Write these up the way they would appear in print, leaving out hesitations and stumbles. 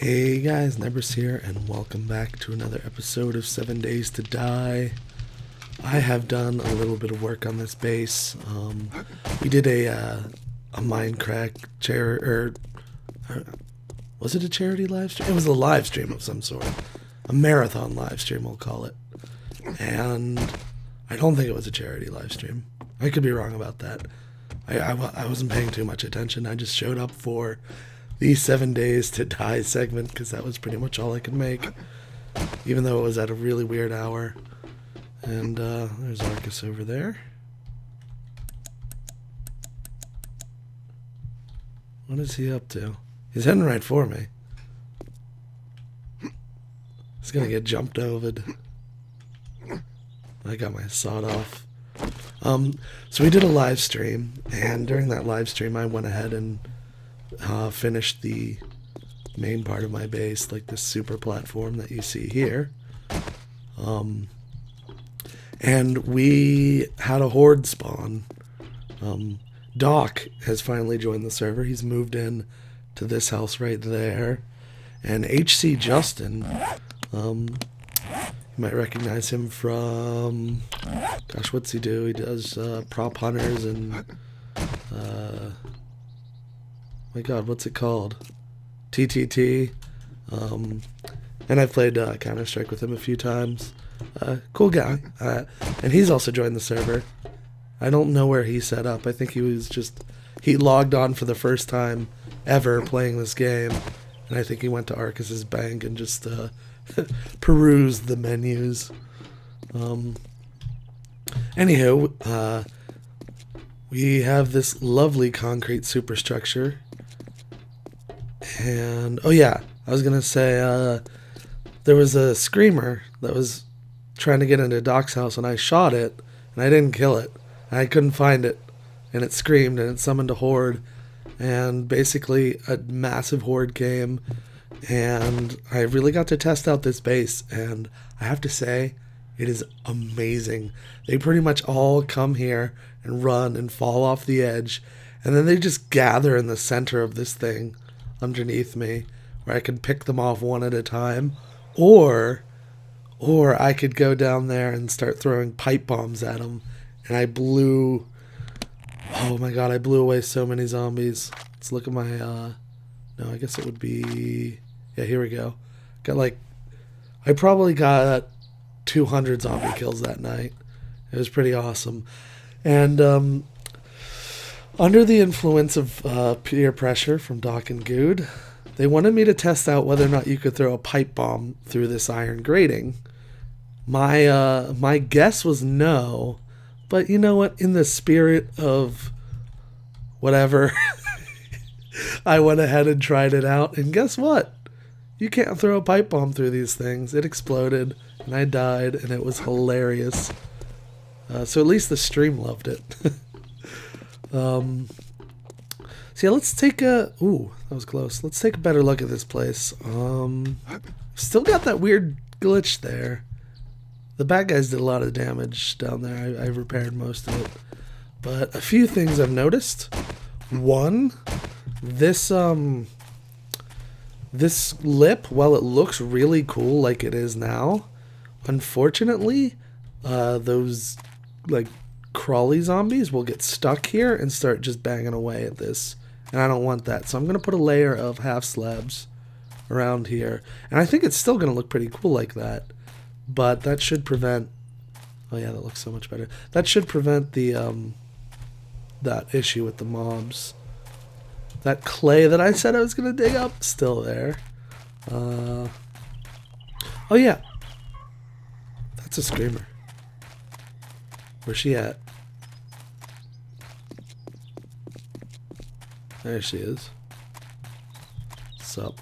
Hey guys, Nebris here, and welcome back to another episode of 7 Days to Die. I have done a little bit of work on this base. We did a Mindcrack was it a charity live stream? It was a live stream of some sort. A marathon live stream, we'll call it. And I don't think it was a charity live stream. I could be wrong about that. I wasn't paying too much attention. I just showed up for the 7 Days to Die segment because that was pretty much all I could make, even though it was at a really weird hour. And there's Arcus over there. What is he up to? He's heading right for me. He's gonna get jumped over. I got my sawed off. So we did a live stream, and during that live stream I went ahead and finished the main part of my base, like this super platform that you see here. And we had a horde spawn. Doc has finally joined the server. He's moved in to this house right there. And HC Justin, you might recognize him from, gosh, what's he do? He does prop hunters and my god, what's it called? TTT. And I've played Counter-Strike with him a few times. Cool guy. And he's also joined the server. I don't know where he set up. I think he logged on for the first time ever playing this game. And I think he went to Arcus's bank and just perused the menus. Anywho, we have this lovely concrete superstructure. And, oh yeah, I was gonna say, there was a screamer that was trying to get into Doc's house, and I shot it, and I didn't kill it. I couldn't find it, and it screamed, and it summoned a horde, and basically a massive horde came, and I really got to test out this base, and I have to say, it is amazing. They pretty much all come here and run and fall off the edge, and then they just gather in the center of this thing underneath me, where I can pick them off one at a time, or I could go down there and start throwing pipe bombs at them. And oh my god, I blew away so many zombies. Let's look at my, no, I guess it would be, yeah, here we go. I probably got 200 zombie kills that night. It was pretty awesome. And, under the influence of peer pressure from Doc and Good, they wanted me to test out whether or not you could throw a pipe bomb through this iron grating. My guess was no, but you know what? In the spirit of whatever, I went ahead and tried it out, and guess what? You can't throw a pipe bomb through these things. It exploded, and I died, and it was hilarious. So at least the stream loved it. So yeah, let's take ooh, that was close. Let's take a better look at this place. Still got that weird glitch there. The bad guys did a lot of damage down there. I repaired most of it. But a few things I've noticed. One, this lip, while it looks really cool like it is now, unfortunately, those like crawly zombies will get stuck here and start just banging away at this, and I don't want that, so I'm gonna put a layer of half slabs around here, and I think it's still gonna look pretty cool like that, but that should prevent, oh yeah, that looks so much better. That should prevent the that issue with the mobs. That clay that I said I was gonna dig up, still there. Oh yeah, that's a screamer. Where's she at? There she is. Sup?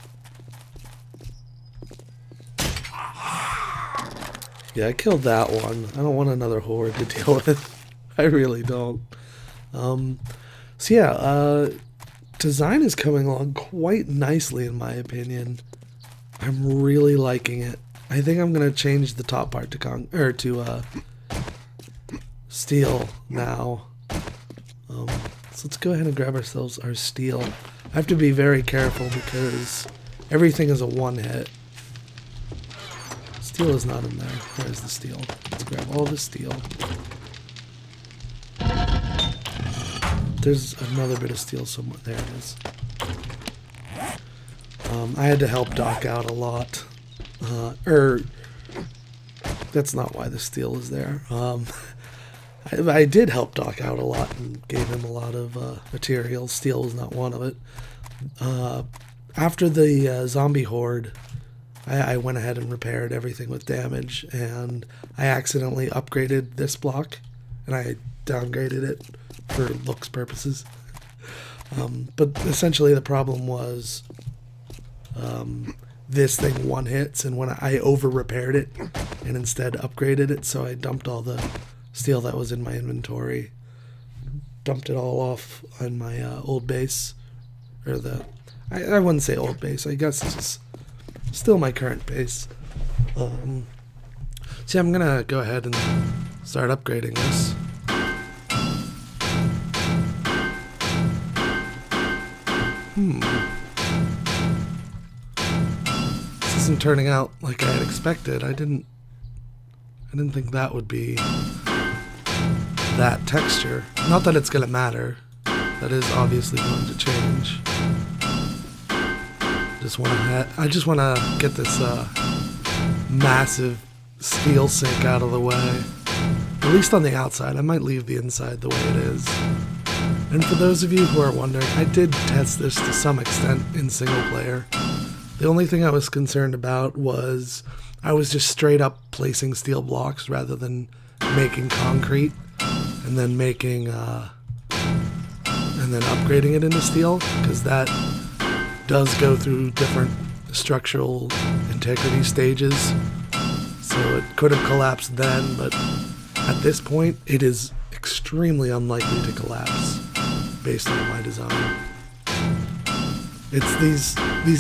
Yeah, I killed that one. I don't want another horde to deal with. I really don't. So yeah, design is coming along quite nicely in my opinion. I'm really liking it. I think I'm gonna change the top part to steel now. So let's go ahead and grab ourselves our steel. I have to be very careful because Everything is a one hit. Steel is not in there. Where's the steel? Let's grab all the steel. There's another bit of steel somewhere. There it is. I had to help Doc out a lot. That's not why the steel is there. I did help Doc out a lot and gave him a lot of materials. Steel was not one of it. After the zombie horde, I went ahead and repaired everything with damage, and I accidentally upgraded this block, and I downgraded it for looks purposes. But essentially the problem was this thing one hits, and when I over repaired it and instead upgraded it, so I dumped all the steel that was in my inventory, dumped it all off on my old base, or I wouldn't say old base, I guess this is still my current base. See, I'm gonna go ahead and start upgrading this. This isn't turning out like I had expected. I didn't think that would be that texture. Not that it's gonna matter. That is obviously going to change. I just wanna get this massive steel sink out of the way. At least on the outside. I might leave the inside the way it is. And for those of you who are wondering, I did test this to some extent in single player. The only thing I was concerned about was I was just straight up placing steel blocks rather than making concrete and then making and then upgrading it into steel, because that does go through different structural integrity stages. So it could have collapsed then, but at this point it is extremely unlikely to collapse based on my design. It's these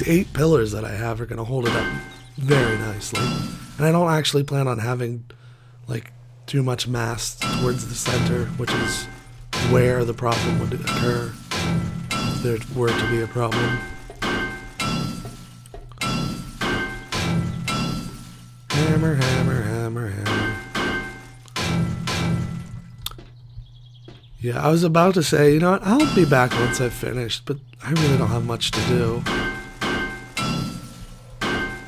8 pillars that I have are going to hold it up very nicely. And I don't actually plan on having like too much mass towards the center, which is where the problem would occur if there were to be a problem. Hammer, hammer, hammer, hammer. Yeah, I was about to say, you know what, I'll be back once I've finished, but I really don't have much to do.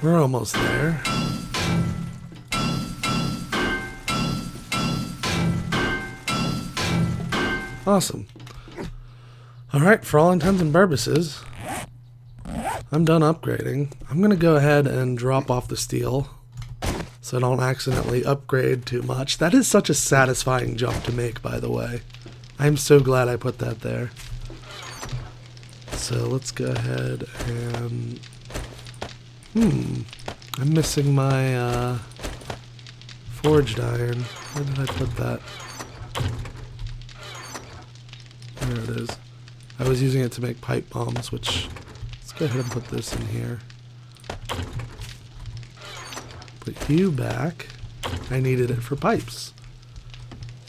We're almost there. Awesome. Alright, for all intents and purposes, I'm done upgrading. I'm going to go ahead and drop off the steel so I don't accidentally upgrade too much. That is such a satisfying jump to make, by the way. I'm so glad I put that there. So let's go ahead and... I'm missing my forged iron. Where did I put that? There it is. I was using it to make pipe bombs, which... Let's go ahead and put this in here. Put you back. I needed it for pipes.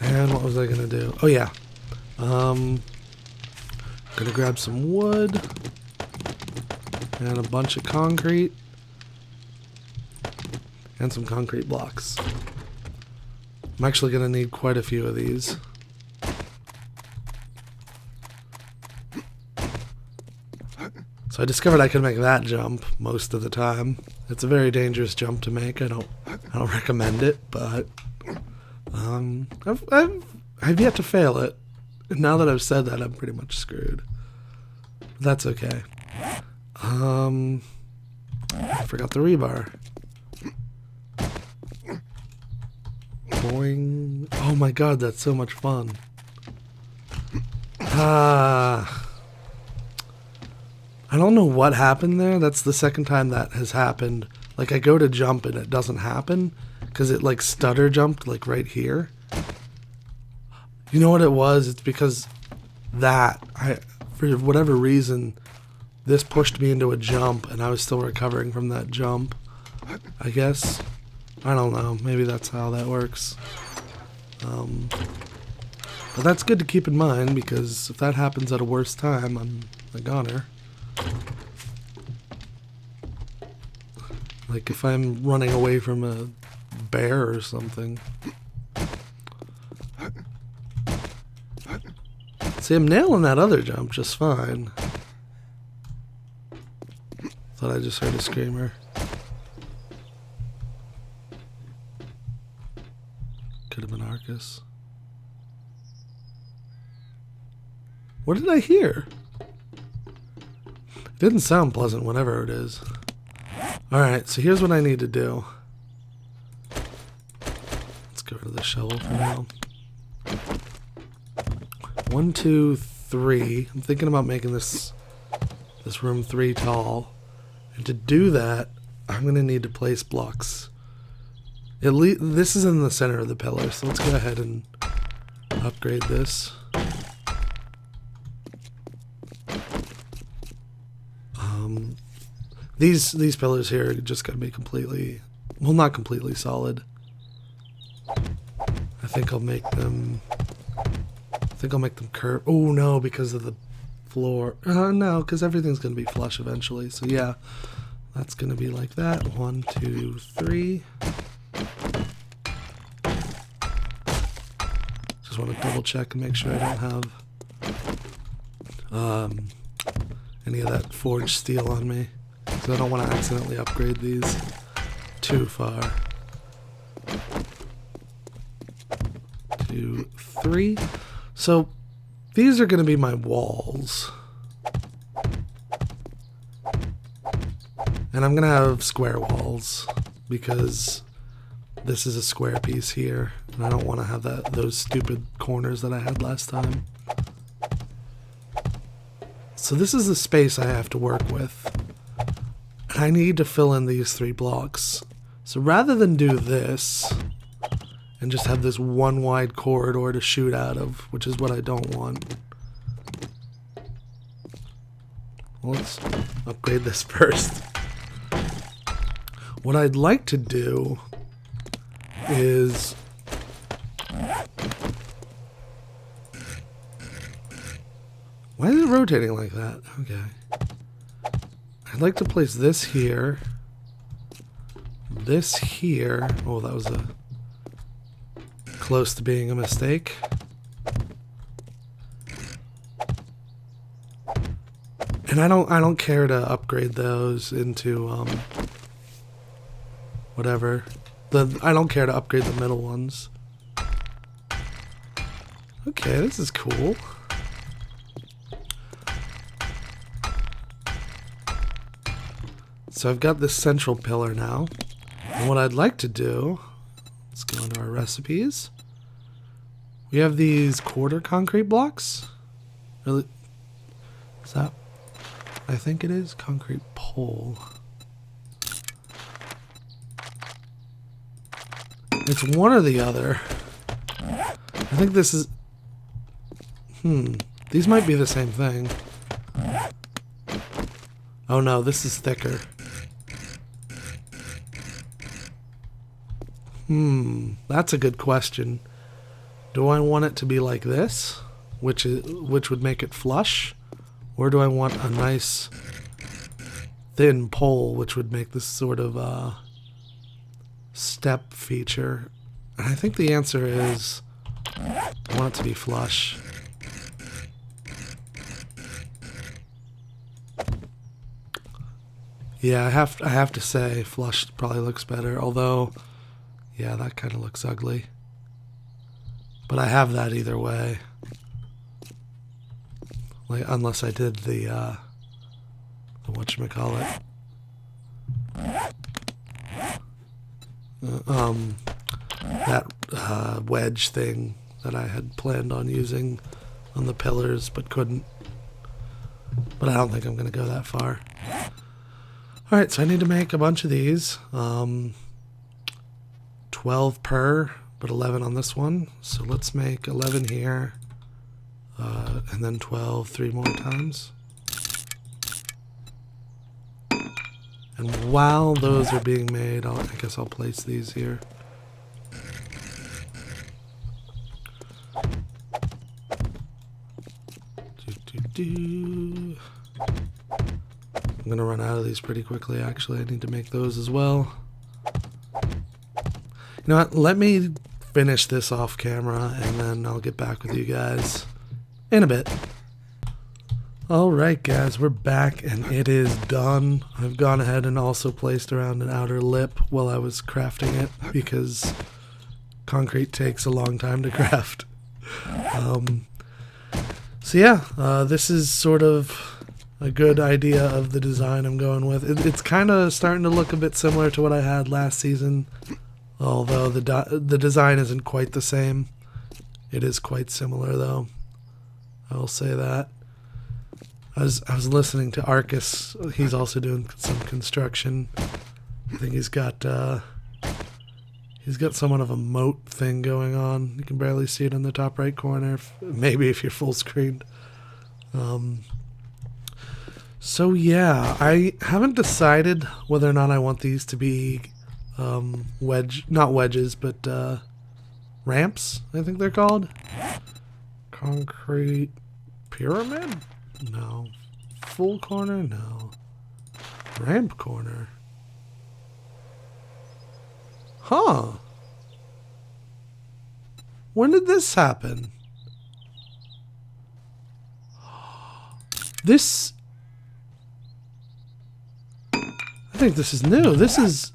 And what was I gonna do? Oh yeah. Gonna grab some wood and a bunch of concrete and some concrete blocks. I'm actually gonna need quite a few of these. So I discovered I could make that jump most of the time. It's a very dangerous jump to make. I don't recommend it, but I've yet to fail it. Now that I've said that, I'm pretty much screwed. That's okay. I forgot the rebar. Boing. Oh my god, that's so much fun. I don't know what happened there. That's the second time that has happened. Like, I go to jump and it doesn't happen because it like stutter jumped like right here. You know what it was? It's because for whatever reason, this pushed me into a jump and I was still recovering from that jump, I guess. I don't know. Maybe that's how that works. But that's good to keep in mind, because if that happens at a worse time, I'm a goner. Like if I'm running away from a bear or something. See, I'm nailing that other jump just fine. Thought I just heard a screamer. Could have been Arcus. What did I hear? It didn't sound pleasant, whatever it is. Alright, so here's what I need to do. Let's get rid of the shovel for now. 1, 2, 3. I'm thinking about making this room 3 tall. And to do that, I'm going to need to place blocks. At least this is in the center of the pillar, so let's go ahead and upgrade this. These pillars here are just going to be completely, well, not completely solid. I think I'll make them curve. Oh no, because of the floor. No, because everything's going to be flush eventually. So yeah, that's going to be like that. 1, 2, 3. Just want to double check and make sure I don't have any of that forged steel on me, because I don't want to accidentally upgrade these too far. 2, 3. So these are going to be my walls. And I'm going to have square walls because this is a square piece here. And I don't want to have those stupid corners that I had last time. So this is the space I have to work with. And I need to fill in these 3 blocks. So rather than do this and just have this one wide corridor to shoot out of, which is what I don't want. Well, let's upgrade this first. What I'd like to do is why is it rotating like that? Okay. I'd like to place this here. This here. Oh, that was close to being a mistake. And I don't care to upgrade those into whatever. I don't care to upgrade the middle ones. Okay, this is cool. So I've got this central pillar now. And what I'd like to do, let's go into our recipes. We have these quarter concrete blocks. Really? Is that? I think it is concrete pole. It's one or the other. I think this is... These might be the same thing. Oh no, this is thicker. That's a good question. Do I want it to be like this, which would make it flush? Or do I want a nice thin pole, which would make this sort of step feature? And I think the answer is I want it to be flush. Yeah, I have to say flush probably looks better, although yeah, that kind of looks ugly. But I have that either way. Like, unless I did the whatchamacallit. That wedge thing that I had planned on using on the pillars but couldn't. But I don't think I'm going to go that far. Alright, so I need to make a bunch of these. 12 per, but 11 on this one. So let's make 11 here. And then 12 3 more times. And while those are being made, I guess I'll place these here. I'm I'm gonna run out of these pretty quickly, actually. I need to make those as well. You know what? Let me finish this off camera, and then I'll get back with you guys in a bit. Alright guys, we're back, and it is done. I've gone ahead and also placed around an outer lip while I was crafting it, because concrete takes a long time to craft. So yeah, this is sort of a good idea of the design I'm going with. It's kind of starting to look a bit similar to what I had last season, although the design isn't quite the same. It is quite similar though, I will say that. I was listening to Arcus. He's also doing some construction. I think he's got somewhat of a moat thing going on. You can barely see it in the top right corner, maybe if you're full screened. So yeah, I haven't decided whether or not I want these to be not wedges, but ramps, I think they're called. Concrete pyramid? No. Full corner? No. Ramp corner? Huh. When did this happen? This... I think this is new. This is...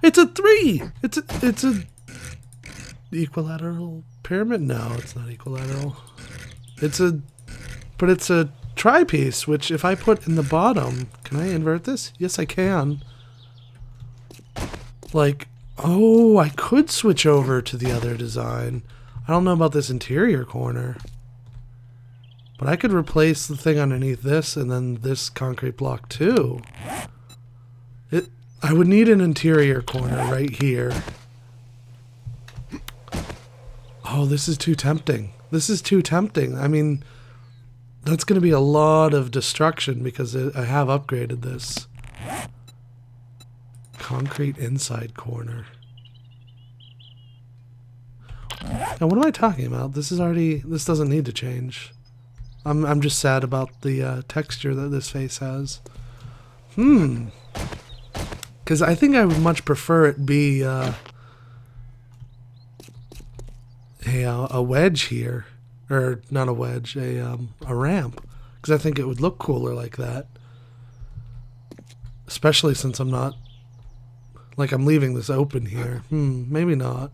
It's a 3! It's a... Equilateral pyramid? No, it's not equilateral. But it's a tri-piece, which if I put in the bottom... Can I invert this? Yes, I can. Like... Oh, I could switch over to the other design. I don't know about this interior corner. But I could replace the thing underneath this and then this concrete block too. I would need an interior corner right here. Oh, this is too tempting. This is too tempting. I mean, that's going to be a lot of destruction because I have upgraded this. Concrete inside corner. Now, what am I talking about? This doesn't need to change. I'm just sad about the texture that this face has. Because I think I would much prefer it be a wedge here. Or, not a wedge, a ramp. Because I think it would look cooler like that. Especially since I'm not... Like, I'm leaving this open here. Maybe not.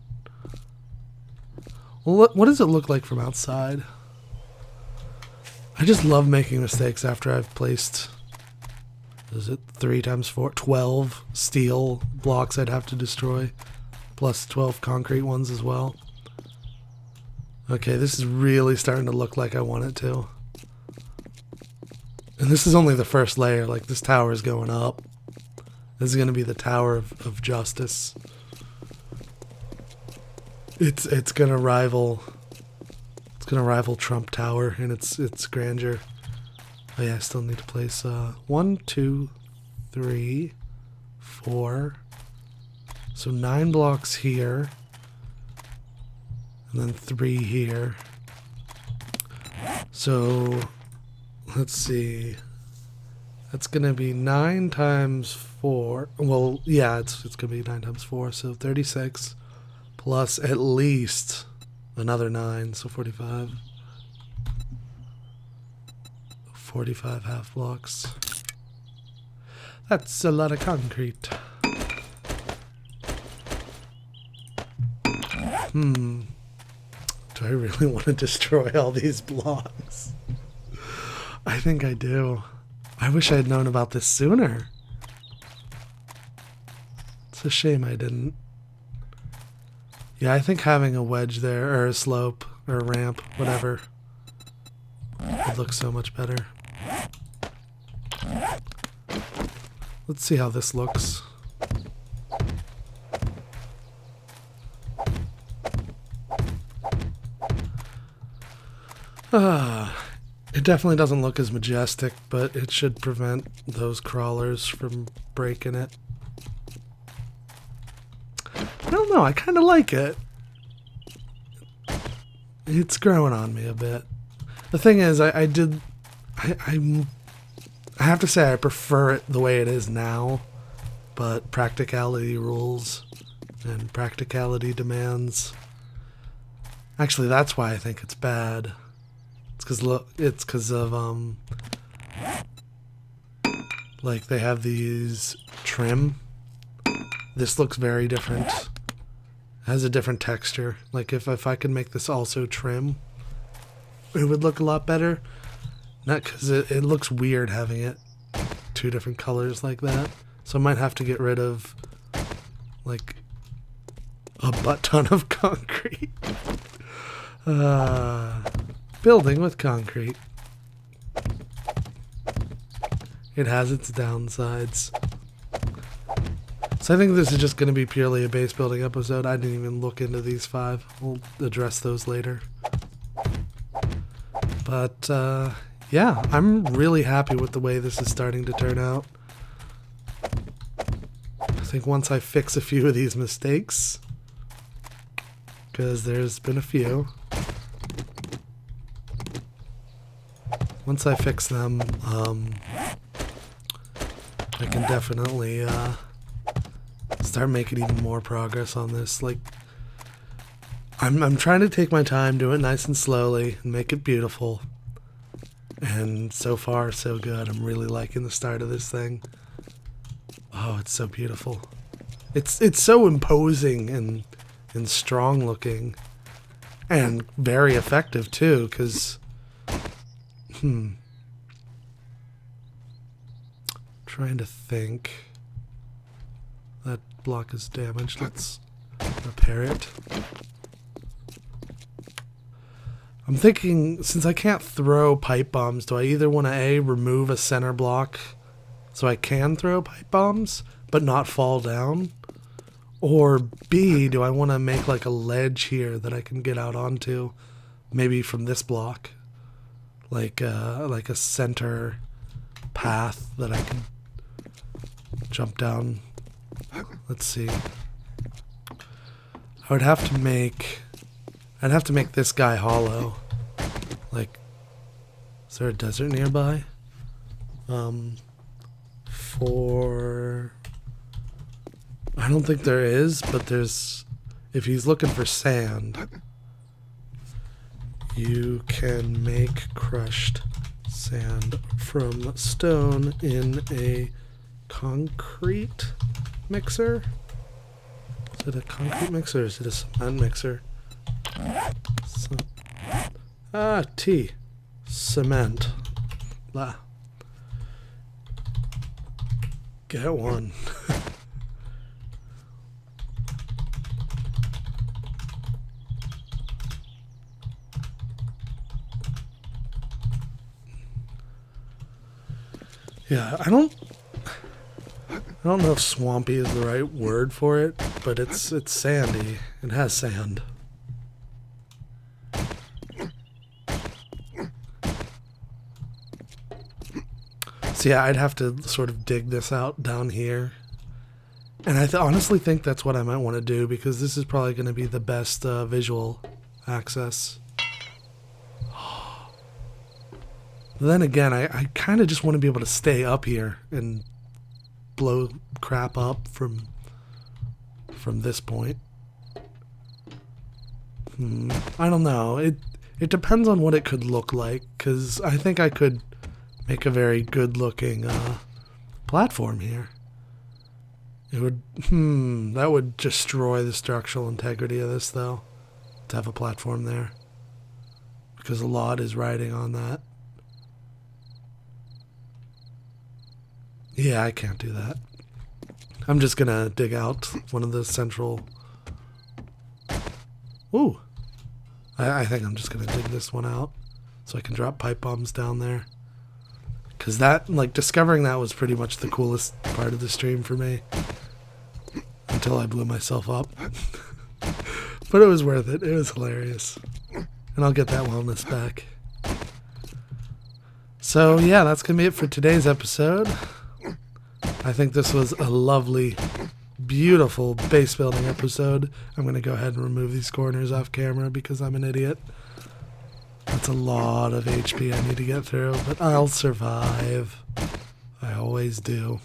Well, what does it look like from outside? I just love making mistakes after I've placed... Is it 3 times 4? 12 steel blocks I'd have to destroy. Plus 12 concrete ones as well. Okay, this is really starting to look like I want it to. And this is only the first layer. Like, this tower is going up. This is going to be the Tower of Justice. It's going to rival... It's going to rival Trump Tower in its grandeur. Oh yeah, I still need to place 1, 2, 3, 4. So 9 blocks here. And then 3 here. So let's see. That's gonna be 9 times 4. Well, yeah, it's gonna be 9 times 4. So 36 plus at least another 9, so 45. 45 half blocks. That's a lot of concrete. Do I really want to destroy all these blocks? I think I do. I wish I had known about this sooner. It's a shame I didn't. Yeah, I think having a wedge there, or a slope, or a ramp, whatever, would look so much better. Let's see how this looks. It definitely doesn't look as majestic, but it should prevent those crawlers from breaking it. I don't know, I kind of like it. It's growing on me a bit. The thing is, I I have to say I prefer it the way it is now, but practicality rules and practicality demands. Actually, that's why I think it's bad. It's because of like they have these trim. This looks very different. It has a different texture. Like if I could make this also trim, it would look a lot better. Not because it looks weird having it two different colors like that. So I might have to get rid of like a butt ton of concrete. Building with concrete. It has its downsides. So I think this is just going to be purely a base building episode. I didn't even look into these 5. We'll address those later. But yeah, I'm really happy with the way this is starting to turn out. I think once I fix a few of these mistakes, because there's been a few, once I fix them, I can definitely start making even more progress on this. Like, I'm trying to take my time, do it nice and slowly, and make it beautiful. And so far, so good. I'm really liking the start of this thing. Oh, it's so beautiful. It's so imposing and strong looking, and very effective too. Because, trying to think. That block is damaged. Let's repair it. I'm thinking, since I can't throw pipe bombs, do I either want to A, remove a center block so I can throw pipe bombs but not fall down? Or B, do I want to make like a ledge here that I can get out onto, maybe from this block? Like a center path that I can jump down. Let's see. I'd have to make this guy hollow. Like, is there a desert nearby? I don't think there is, but there's, if he's looking for sand, you can make crushed sand from stone in a concrete mixer. Is it a concrete mixer or is it a cement mixer? T. Cement. Blah. Get one. Yeah, I don't know if swampy is the right word for it, but it's sandy. It has sand. So yeah, I'd have to sort of dig this out down here. And I honestly think that's what I might want to do, because this is probably going to be the best visual access. But then again, I kind of just want to be able to stay up here and blow crap up from this point. I don't know. It depends on what it could look like, because I think I could make a very good looking platform here. It would that would destroy the structural integrity of this though, to have a platform there, because a lot is riding on that. Yeah, I can't do that. I'm just gonna dig out one of the central... Ooh! I think I'm just gonna dig this one out so I can drop pipe bombs down there. Because that, like, discovering that was pretty much the coolest part of the stream for me. Until I blew myself up. But it was worth it. It was hilarious. And I'll get that wellness back. So, yeah, that's gonna be it for today's episode. I think this was a lovely, beautiful base building episode. I'm going to go ahead and remove these corners off camera because I'm an idiot. That's a lot of HP I need to get through, but I'll survive. I always do.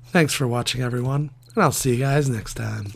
Thanks for watching, everyone, and I'll see you guys next time.